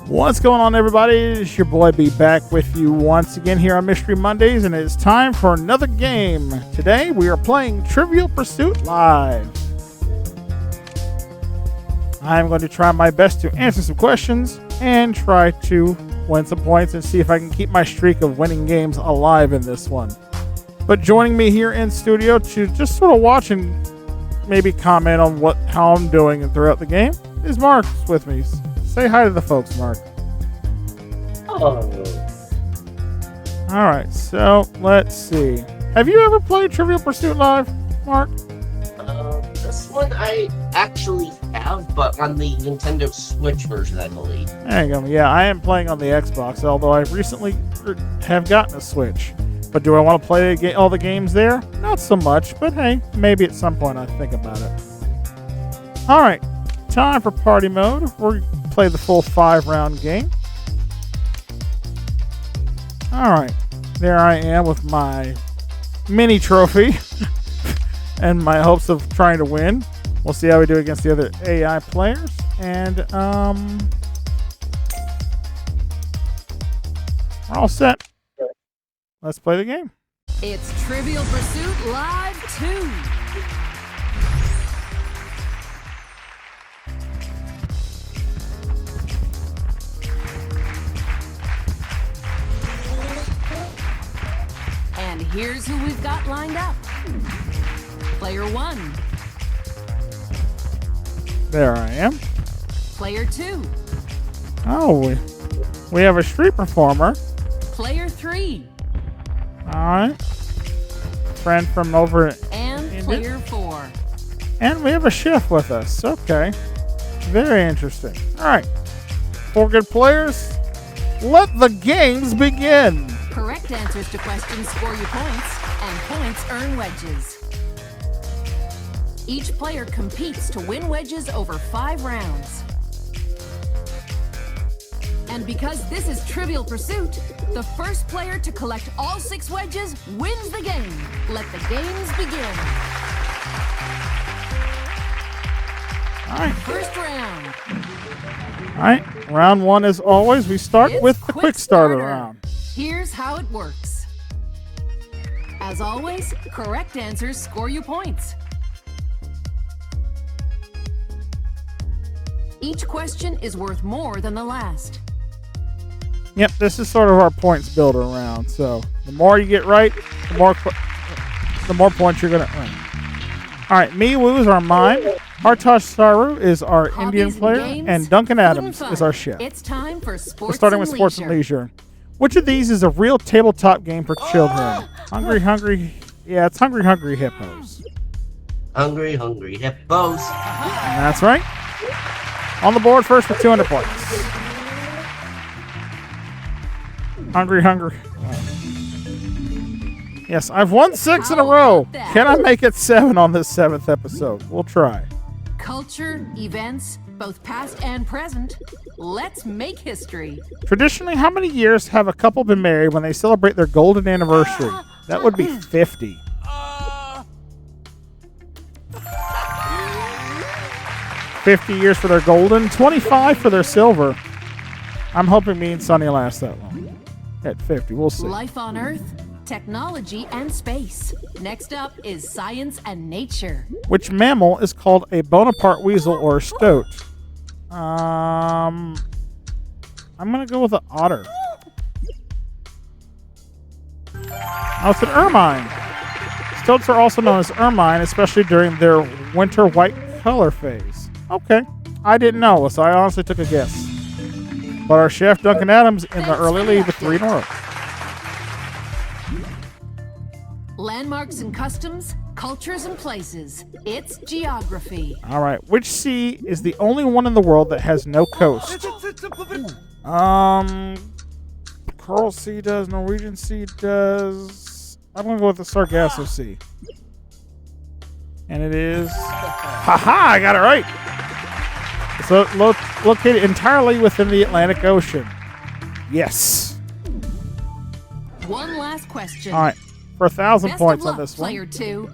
What's going on, everybody? It's your boy B back with you once again here on Mystery Mondays, and it's time for another game. Today we are playing Trivial Pursuit Live. I'm going to try my best to answer some questions and try to win some points and see if I can keep my streak of winning games alive in this one. But joining me here in studio to just sort of watch and maybe comment on how I'm doing throughout the game is Mark with me. Say hi to the folks, Mark. Hello. All right, so let's see. Have you ever played Trivial Pursuit Live, Mark? This one I actually have, but on the Nintendo Switch version, I believe. There you go. Yeah, I am playing on the Xbox, although I recently have gotten a Switch. But do I want to play all the games there? Not so much, but hey, maybe at some point I'll think about it. All right, time for party mode. We're play the full 5-round game. All right, there I am with my mini trophy and my hopes of trying to win. We'll see how we do against the other AI players. And we're all set. Let's play the game. It's Trivial Pursuit Live 2. And here's who we've got lined up. Player 1. There I am. Player 2. Oh, we have a street performer. Player 3. All right. Friend from over. And player 4. And we have a chef with us. Okay. Very interesting. All right. 4 good players. Let the games begin. Correct answers to questions score you points, and points earn wedges. Each player competes to win wedges over 5 rounds. And because this is Trivial Pursuit, the first player to collect all 6 wedges wins the game. Let the games begin. All right. First round. All right. Round 1, as always, we start with the quick starter round. Here's how it works. As always, correct answers score you points. Each question is worth more than the last. Yep, this is sort of our points builder round. So the more you get right, the more points you're going to earn. All right, Miwoo is our mime. Hartosh Saru is our Indian player. And Duncan Adams is our chef. It's time for sports. We're starting with sports and leisure. Which of these is a real tabletop game for children? Hungry. Yeah, it's Hungry Hippos. Hungry Hippos. And that's right. On the board first with 200 points. Hungry. Yes, I've won 6 in a row. Can I make it 7 on this 7th episode? We'll try. Culture, events, both past and present. Let's make history. Traditionally, how many years have a couple been married when they celebrate their golden anniversary? That would be 50. 50 years for their golden, 25 for their silver. I'm hoping me and Sonny will last that long. At 50, we'll see. Life on Earth, technology, and space. Next up is science and nature. Which mammal is called a Bonaparte weasel or a stoat? I'm gonna go with an otter. Oh, it's an ermine. Stoats are also known as ermine, especially during their winter white color phase. Okay, I didn't know, so I honestly took a guess. But our chef, Duncan Adams, in the early lead with 3 in a row. Landmarks and customs, cultures and places. It's geography. All right, which sea is the only one in the world that has no coast? Coral Sea does, Norwegian Sea does. I'm gonna go with the Sargasso Sea. And it is... Ha-ha! I got it right! It's located entirely within the Atlantic Ocean. Yes. One last question. All right, for 1,000 Best points of luck, on this one. player 2.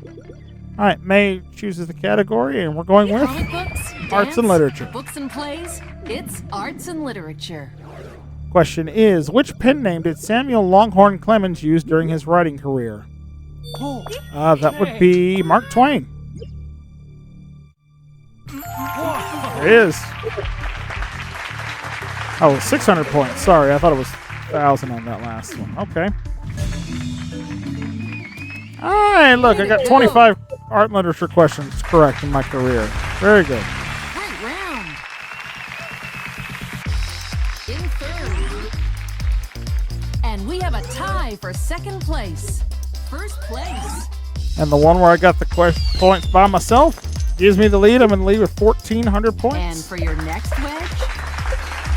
All right, May chooses the category, and we're going with Comic books, arts dance, and literature. Books and plays. It's arts and literature. Question is, which pen name did Samuel Longhorn Clemens use during his writing career? That would be Mark Twain. There it is. Oh, 600 points. Sorry, I thought it was 1,000 on that last one. Okay. All right, look, I got 25 art and literature questions correct in my career. Very good. Great round. In third. And we have a tie for second place. First place. And the one where I got the points by myself gives me the lead. I'm in the lead with 1,400 points. And for your next wedge?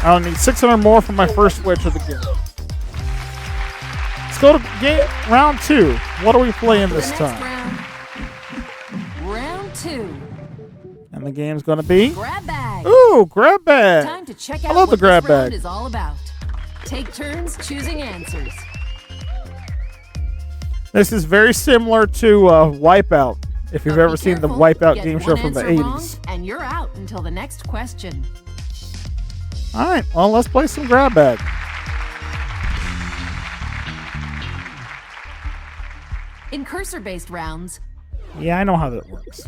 I'll need 600 more for my first wedge of the game. Let's go to round 2. What are we playing this time? Round 2. And the game's going to be... Grab bag. Ooh, grab bag. Time to check out I love what the grab this round bag. is all about. Take turns choosing answers. This is very similar to Wipeout, if you've But ever be seen the careful. Wipeout Get game one show from the answer wrong, 80s. and you're out until the next question. All right, well, let's play some grab bag. In cursor-based rounds, Yeah, I know how that works.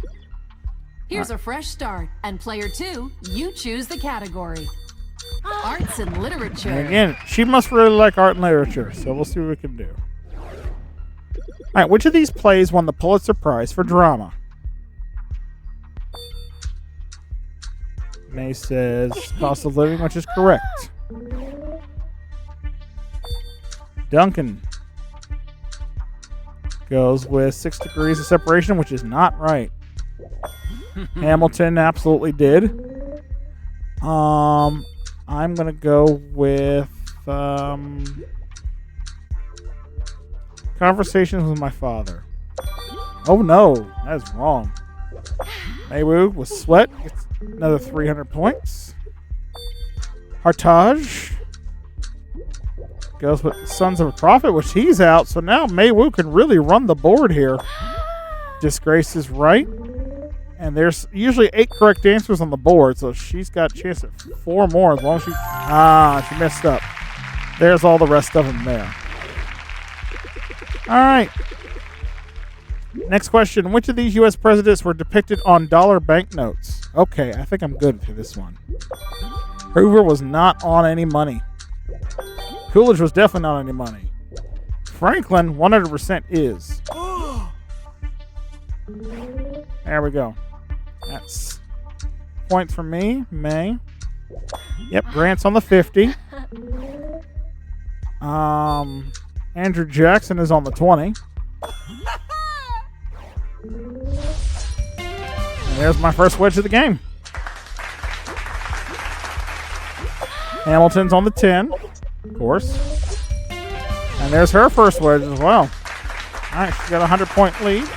here's a fresh start, and player 2, you choose the category. Arts and literature. And again, she must really like art and literature, so we'll see what we can do. All right, which of these plays won the Pulitzer Prize for drama? May says Cost of Living, which is correct. Duncan goes with 6 Degrees of Separation, which is not right. Hamilton absolutely did. I'm gonna go with Conversations with My Father. Oh no, that's wrong. Maywu with Sweat gets another 300 points. Hartage goes with Sons of a Prophet, which he's out, so now Maywu can really run the board here. Disgrace is right. And there's usually 8 correct answers on the board, so she's got a chance at 4 more as long as she messed up. There's all the rest of them there. All right. Next question. Which of these U.S. presidents were depicted on dollar banknotes? Okay, I think I'm good for this one. Hoover was not on any money. Coolidge was definitely not on any money. Franklin, 100% is. There we go. That's points for me. May. Yep, Grant's on the 50. Andrew Jackson is on the 20. And there's my first wedge of the game. Hamilton's on the 10, of course. And there's her first wedge as well. All right, she's got a 100-point lead.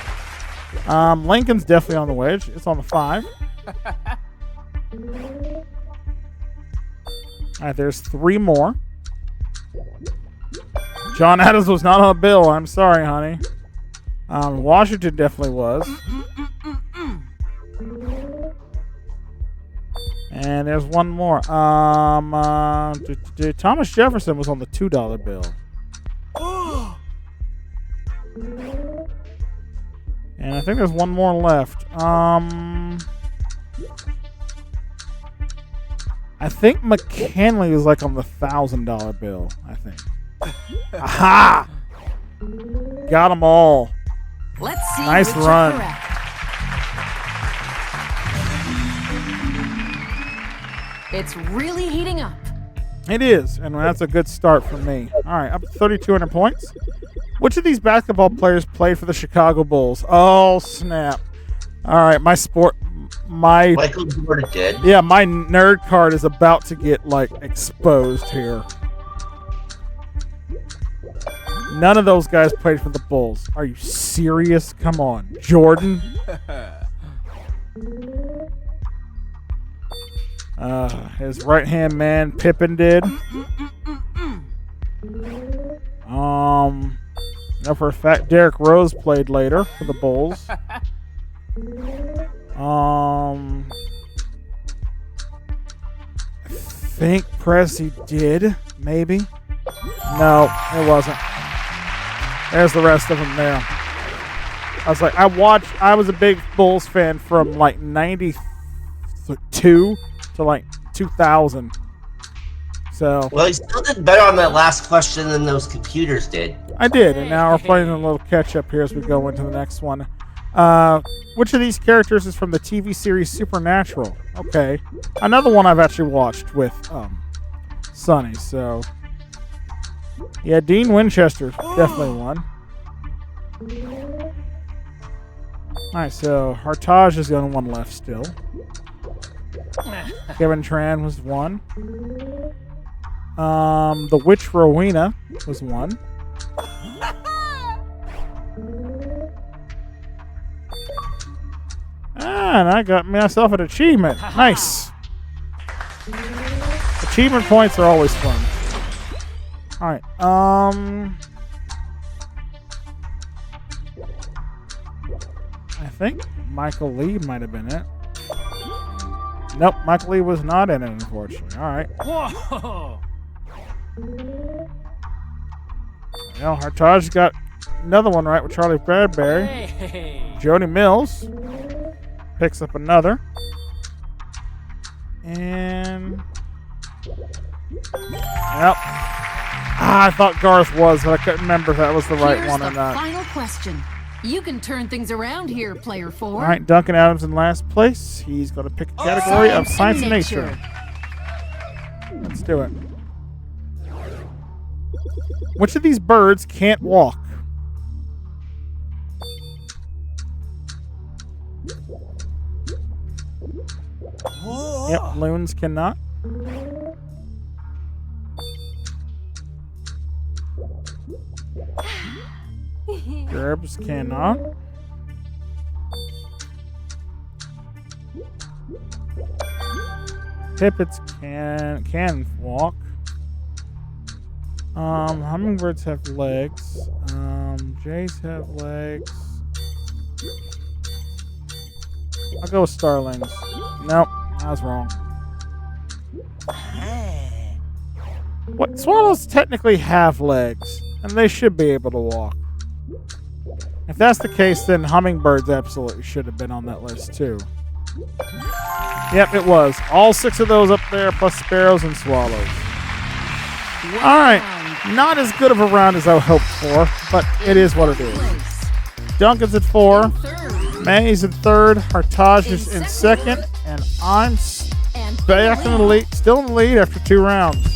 Lincoln's definitely on the wedge. It's on the 5. All right, there's 3 more. John Adams was not on a bill. I'm sorry, honey. Washington definitely was. And there's one more. Thomas Jefferson was on the $2 bill. And I think there's one more left. I think McKinley is like on the $1,000 bill, I think. Aha! Got them all. Let's see. Nice which are run. correct. It's really heating up. It is, and that's a good start for me. All right, up to 3,200 points. Which of these basketball players played for the Chicago Bulls? Oh, snap. All right, Michael Jordan did. Yeah, my nerd card is about to get, exposed here. None of those guys played for the Bulls. Are you serious? Come on. Jordan? His right-hand man, Pippen, did. For a fact, Derrick Rose played later for the Bulls. I think Pressey did. Maybe. No, it wasn't. There's the rest of them there. I was like, I was a big Bulls fan from like 92 to like 2000. So. Well, you still did better on that last question than those computers did. I did, and now we're playing a little catch up here as we go into the next one. Which of these characters is from the TV series Supernatural? Okay. Another one I've actually watched with Sonny, so. Yeah, Dean Winchester, definitely one. Alright, so Hartaj is the only one left still. Kevin Tran was one. The Witch Rowena was one. And I got myself an achievement. Nice. Achievement points are always fun. Alright, I think Michael Lee might have been it. Nope, Michael Lee was not in it, unfortunately. Alright. Whoa! Well, Hartaj got another one right with Charlie Bradbury. Hey. Jody Mills picks up another. And... Yep. I thought Garth was, but I couldn't remember if that was the right one or not. Final question. You can turn things around here, player 4. All right, Duncan Adams in last place. He's going to pick a category of science and nature. Let's do it. Which of these birds can't walk? Yep, loons cannot. Gerbs cannot. Pipits can walk. Hummingbirds have legs. Jays have legs. I'll go with starlings. Nope, I was wrong. What? Swallows technically have legs, and they should be able to walk. If that's the case, then hummingbirds absolutely should have been on that list too. Yep, it was. All 6 of those up there, plus sparrows and swallows. Alright, not as good of a round as I hoped for, but it is what it is. Duncan's at 4, May's in 3rd, Hartaj is in 2nd, and I'm back in the lead, still in the lead after 2 rounds.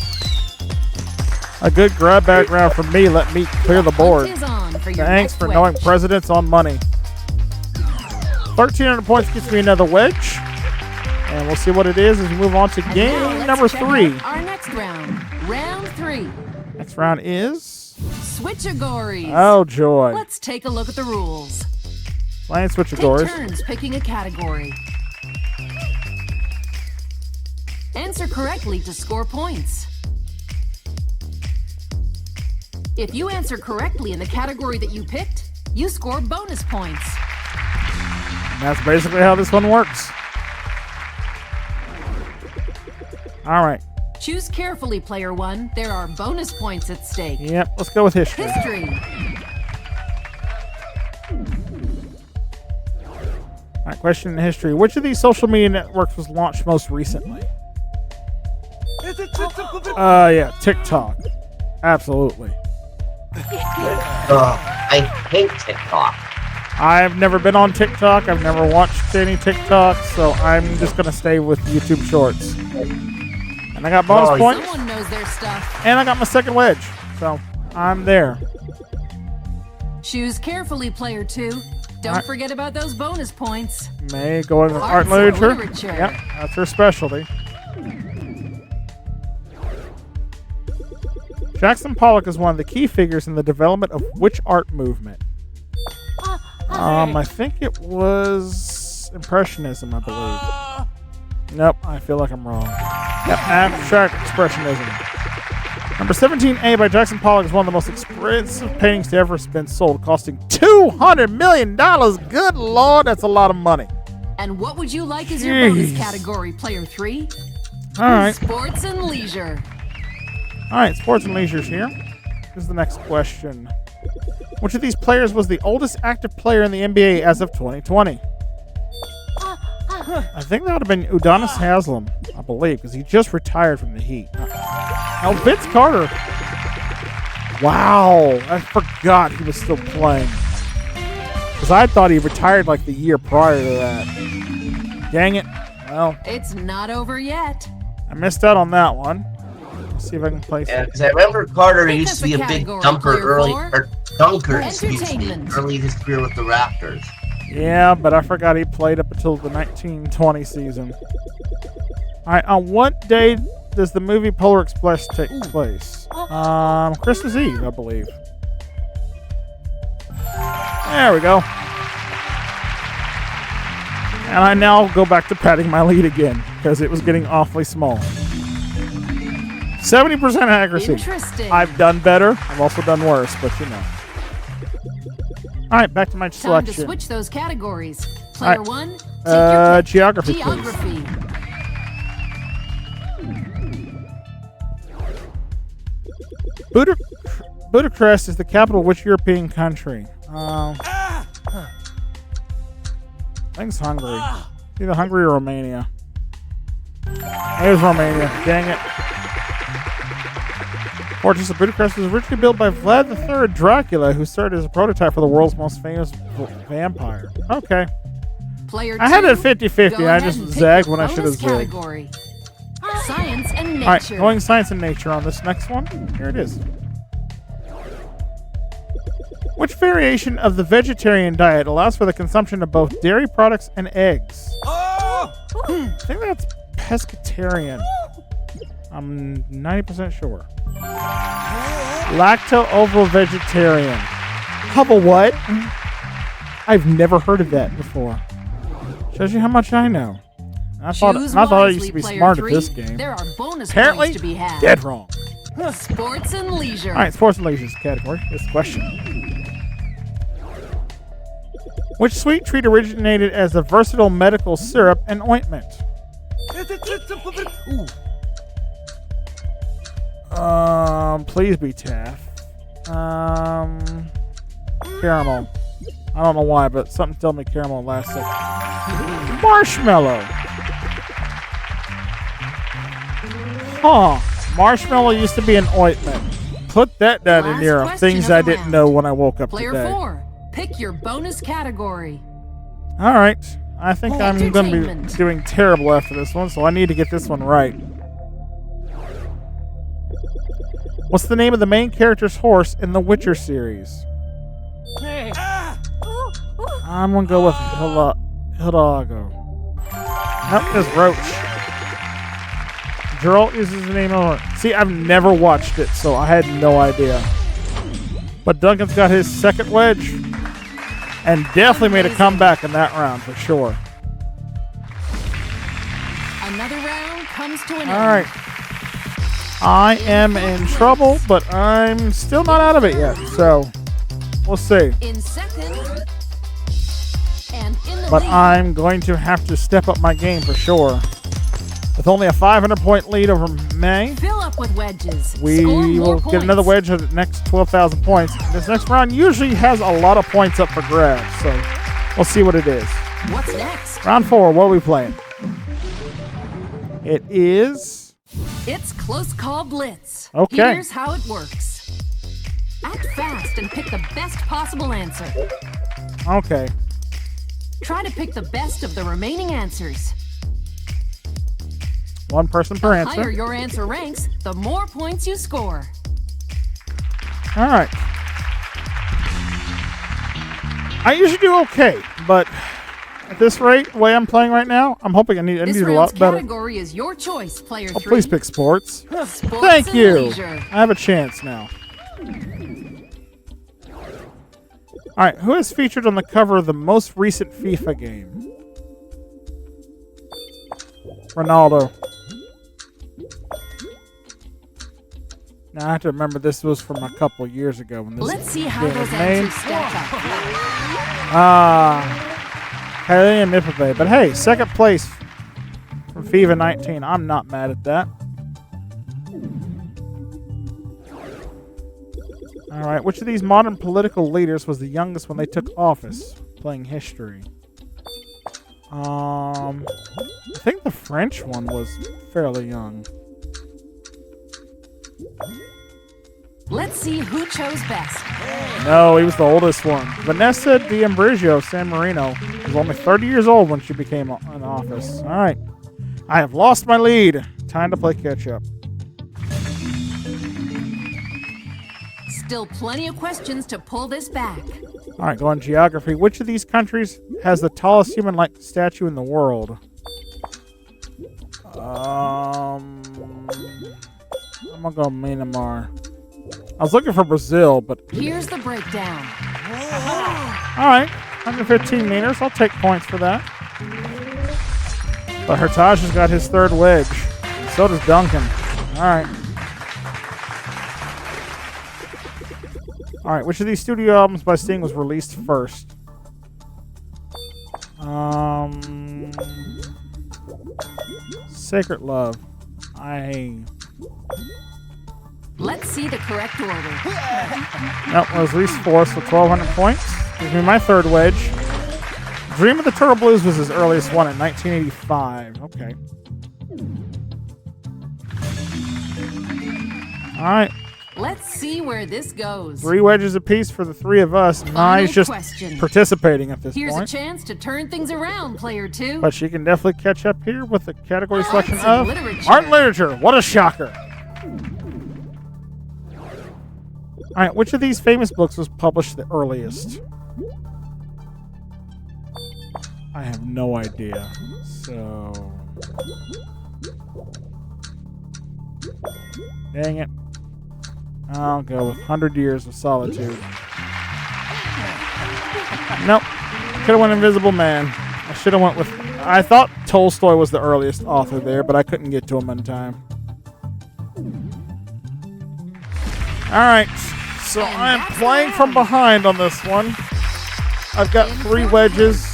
A good grab bag round for me. Let me clear the board. Thanks for knowing precedence on money. 1,300 points gets me another wedge. And we'll see what it is as we move on to game number 3. Our next round. Round 3. Next round is... Switchagories. Oh, joy. Let's take a look at the rules. Playing Take Switchagories. turns picking a category. Answer correctly to score points. If you answer correctly in the category that you picked, you score bonus points. And that's basically how this one works. All right. Choose carefully, player 1. There are bonus points at stake. Yep, let's go with history. History. All right, question in history. Which of these social media networks was launched most recently? Yeah, TikTok. Absolutely. I hate TikTok. I've never been on TikTok. I've never watched any TikTok, so I'm just going to stay with YouTube Shorts. And I got bonus points. Someone knows their stuff. And I got my second wedge. So I'm there. Choose carefully, player 2. Don't forget about those bonus points. May going with art Arts and literature. literature. Yep, that's her specialty. Jackson Pollock is one of the key figures in the development of which art movement? I think it was Impressionism, I believe. Nope, I feel like I'm wrong. Yep, abstract expressionism. Number 17A by Jackson Pollock is one of the most expensive paintings to ever have been sold, costing $200 million. Good Lord, that's a lot of money. And what would you like as your bonus Jeez. category, player 3? All right. Sports and leisure. All right, sports and leisures here. Here's the next question. Which of these players was the oldest active player in the NBA as of 2020? I think that would have been Udonis Haslem, I believe, because he just retired from the Heat. Now, Vince Carter. Wow, I forgot he was still playing. Because I thought he retired like the year prior to that. Dang it. Well, It's not over yet. I missed out on that one. Let's see if I can place Yeah, it. because I remember Carter Pick used us to be a a big category, dumper player early, four. or dunker, excuse me, Entertainment. early in his career with the Raptors. Yeah, but I forgot he played up until the 1920 season. All right, on what day does the movie Polar Express take place? Christmas Eve, I believe. There we go. And I now go back to patting my lead again because it was getting awfully small. 70% accuracy. Interesting. I've done better. I've also done worse, but you know. All right, back to my Time to selection. switch those categories. Player Alright. 1, take your pick. Geography, please. Geography. Budapest is the capital of which European country? I think it's Hungary. It's either Hungary or Romania. It was Romania. Dang it. Fortress of Budapest was originally built by Vlad III Dracula, who served as a prototype for the world's most famous vampire. Okay. Player 2, I had it 50-50. go I ahead just and pick zagged your when I should have bonus zagged. category. Science and nature. All right, going science and nature on this next one. Here it is. Which variation of the vegetarian diet allows for the consumption of both dairy products and eggs? I think that's pescatarian. I'm 90% sure. Lacto-ovo-vegetarian. Hubble what? I've never heard of that before. Shows you how much I know. I thought I used to be player smart 3. at this game. There are bonus Apparently, points to be had. dead wrong. Sports and leisure. All right, sports and leisure category. This question. Which sweet treat originated as a versatile medical syrup and ointment? Please be Taff. Caramel. I don't know why, but something told me caramel last second. Marshmallow. Huh. Marshmallow used to be an ointment. Put that down in Last here. question Things of I the didn't round. know when I woke up Player today. 4, pick your bonus category. All right. I think I'm going to be Entertainment. doing terrible after this one, so I need to get this one right. What's the name of the main character's horse in the Witcher series? I'm going to go with Hidalgo. Nope, it's Roach. Geralt uses the name of it. See, I've never watched it, so I had no idea. But Duncan's got his second wedge. And definitely made a comeback in that round, for sure. Another round comes to an All end. right. I am in trouble, but I'm still not out of it yet. So, we'll see. In second, and in the But lead, I'm going to have to step up my game for sure. With only a 500-point lead over May, fill up with wedges. we Score more will get another points. wedge at the next 12,000 points. This next round usually has a lot of points up for grabs, so we'll see what it is. What's next? Round 4, what are we playing? It is... It's Close Call Blitz. Okay. Here's how it works. Act fast and pick the best possible answer. Okay. Try to pick the best of the remaining answers. One person per The higher answer. your answer ranks, the more points you score. All right. I usually do okay, but at this rate, the way I'm playing right now, I'm hoping I need This a round's lot better. category is your choice, player Oh, 3. please pick sports. Sports Thank and you. leisure. I have a chance now. All right, who is featured on the cover of the most recent FIFA game? Ronaldo. Now I have to remember this was from a couple years ago when this Let's see how game those was made. answers stack up. Kylian Mbappe. But hey, second place from FIFA 19. I'm not mad at that. All right. Which of these modern political leaders was the youngest when they took office? Playing history. I think the French one was fairly young. Let's see who chose best. No, he was the oldest one. Vanessa D'Ambrosio of San Marino was only 30 years old when she became in office. All right. I have lost my lead. Time to play catch up. Still plenty of questions to pull this back. All right, go on geography. Which of these countries has the tallest human-like statue in the world? I'm gonna go Myanmar. I was looking for Brazil, but Here's the breakdown. all right, 115 meters. I'll take points for that. But Heritage has got his third wedge. So does Duncan. All right. All right, which of these studio albums by Sting was released first? Sacred Love. Let's see the correct order. Nope, it was released fourth, so 1,200 points. Gives me my third wedge. Dream of the Turtle Blues was his earliest one in 1985. Okay. All right. Let's see where this goes. 3 wedges apiece for the 3 of us. Mai's just question. participating at this Here's point. a chance to turn things around, player 2. But she can definitely catch up here with the category selection Arts and of literature. Art and Literature. What a shocker. All right, which of these famous books was published the earliest? I have no idea. So... Dang it. I'll go with 100 Years of Solitude. Nope. Could have went Invisible Man. I should have went with... I thought Tolstoy was the earliest author there, but I couldn't get to him in time. Alright. So I'm playing from behind on this one. I've got 3 wedges.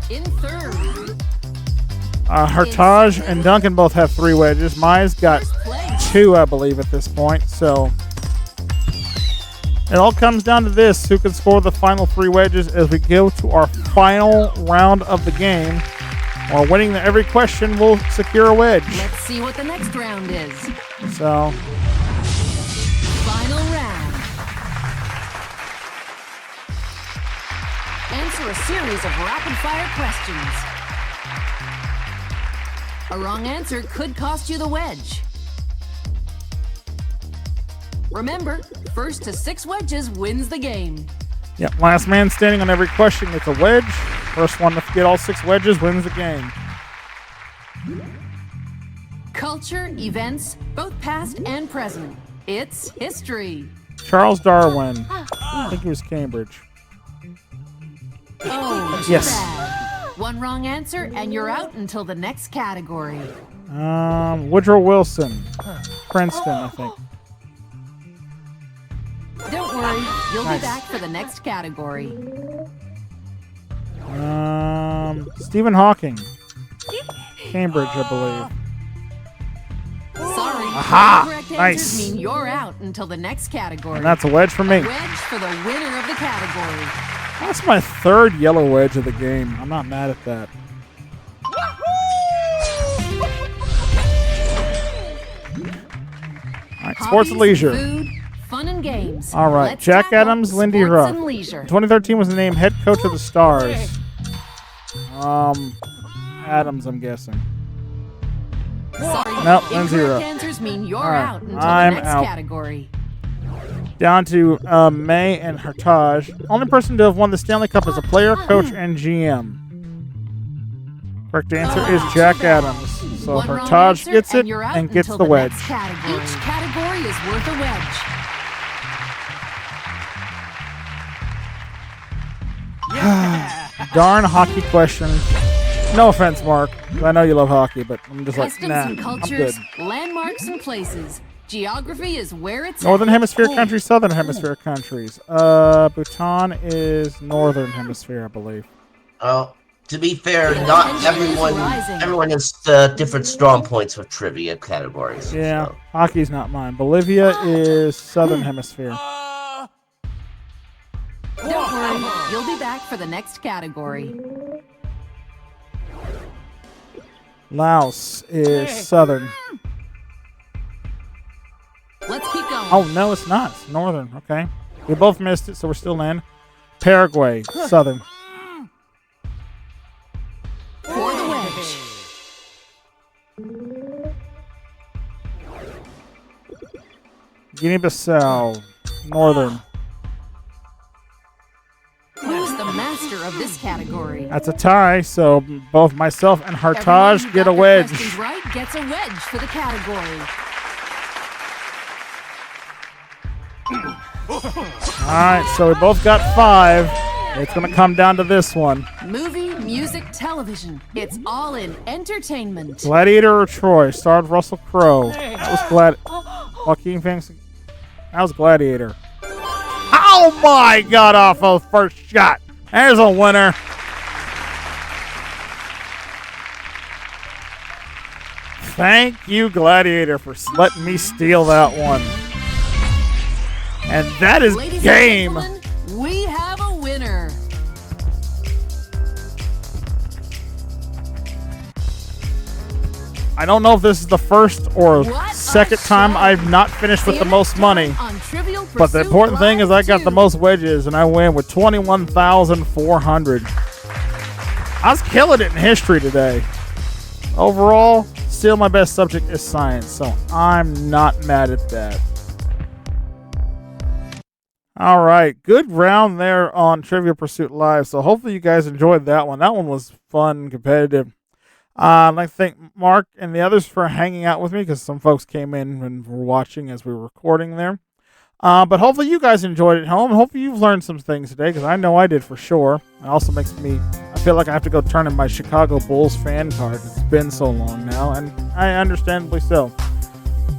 In third. Heritage and Duncan both have 3 wedges. Mai's got 2, I believe, at this point. So it all comes down to this: who can score the final 3 wedges as we go to our final round of the game. While winning every question will secure a wedge. Let's see what the next round is. So Final round. Answer a series of rapid-fire questions. A wrong answer could cost you the wedge. Remember, first to 6 wedges wins the game. Yep, last man standing on every question gets a wedge. First one to get all 6 wedges wins the game. Culture, events, both past and present. It's history. Charles Darwin. I think he was Cambridge. Oh, too Yes. bad. One wrong answer and you're out until the next category. Woodrow Wilson. Princeton, I think. Don't worry, you'll Nice. be back for the next category. Stephen Hawking. Cambridge, I believe. Sorry, Aha! correct Nice. answers mean you're out until the next category. And that's a wedge for me. Wedge for the winner of the category. That's my 3rd yellow wedge of the game. I'm not mad at that. All right, sports and Hobbies, leisure. Food, fun and games. All right, Let's Jack tackle Adams, Lindy sports Ruff. and leisure. 2013 was named head coach of the Stars. Adams, I'm guessing. Sorry, Nope, Lindsay incorrect Ruff. answers mean you're All right, out until I'm the next out. category. Down to May and Heritage. Only person to have won the Stanley Cup as a player, coach, and GM. Correct answer is Jack Adams. So One wrong Heritage answer gets it you're out and gets until the wedge. next category. Each category is worth a wedge. Darn hockey question. No offense, Mark. I know you love hockey, but I'm just like, Customs nah, and I'm good. cultures, landmarks and places. Geography is where it's Northern at. Hemisphere countries, Southern Hemisphere countries. Bhutan is Northern Hemisphere, I believe. Oh, To be fair, The not tension is rising. everyone has different strong points with trivia categories. Yeah, So. hockey's not mine. Bolivia is Southern Hemisphere. Don't worry, you'll be back for the next category. Laos is Southern. Let's keep going. Oh, no, it's not. It's Northern. Okay. We both missed it, so we're still in. Paraguay, Southern. For the wedge. Guinea-Bissau, Northern. Who's the master of this category? That's a tie, so both myself and Everyone Hartaj who get got a the wedge. questions right gets a wedge for the category. All right, so we both got 5. It's going to come down to this one. Movie, music, television. It's all in entertainment. Gladiator or Troy? Starred Russell Crowe. That was Joaquin Phoenix. That was Gladiator. Oh my God, off of first shot. There's a winner. Thank you, Gladiator, for letting me steal that one. And that is Ladies game. and gentlemen, we have a winner. I don't know if this is the first or What a second time show. I've not finished with the most money. On Trivial But the Pursuit important thing is I got the Live most wedges, and I win with 21,400. I was killing it in history today. Overall, still my best subject is science, so I'm not mad at that. All right, good round there on Trivia Pursuit Live. So hopefully you guys enjoyed that one. That one was fun and competitive. I'd like to thank Mark and the others for hanging out with me because some folks came in and were watching as we were recording there. But hopefully you guys enjoyed it at home. Hopefully you've learned some things today because I know I did for sure. It also makes me, I feel like I have to go turn in my Chicago Bulls fan card. It's been so long now, and I understandably so.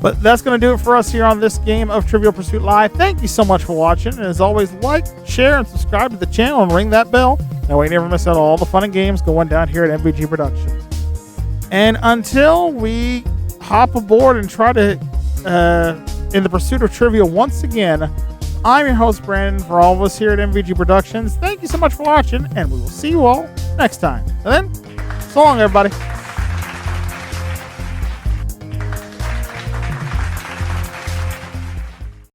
But that's going to do it for us here on this game of Trivial Pursuit Live. Thank you so much for watching. And as always, like, share, and subscribe to the channel and ring that bell. That way you never miss out on all the fun and games going down here at MVG Productions. And until we hop aboard and try to, in the pursuit of trivia once again, I'm your host, Brandon, for all of us here at MVG Productions. Thank you so much for watching, and we will see you all next time. And then, so long, everybody.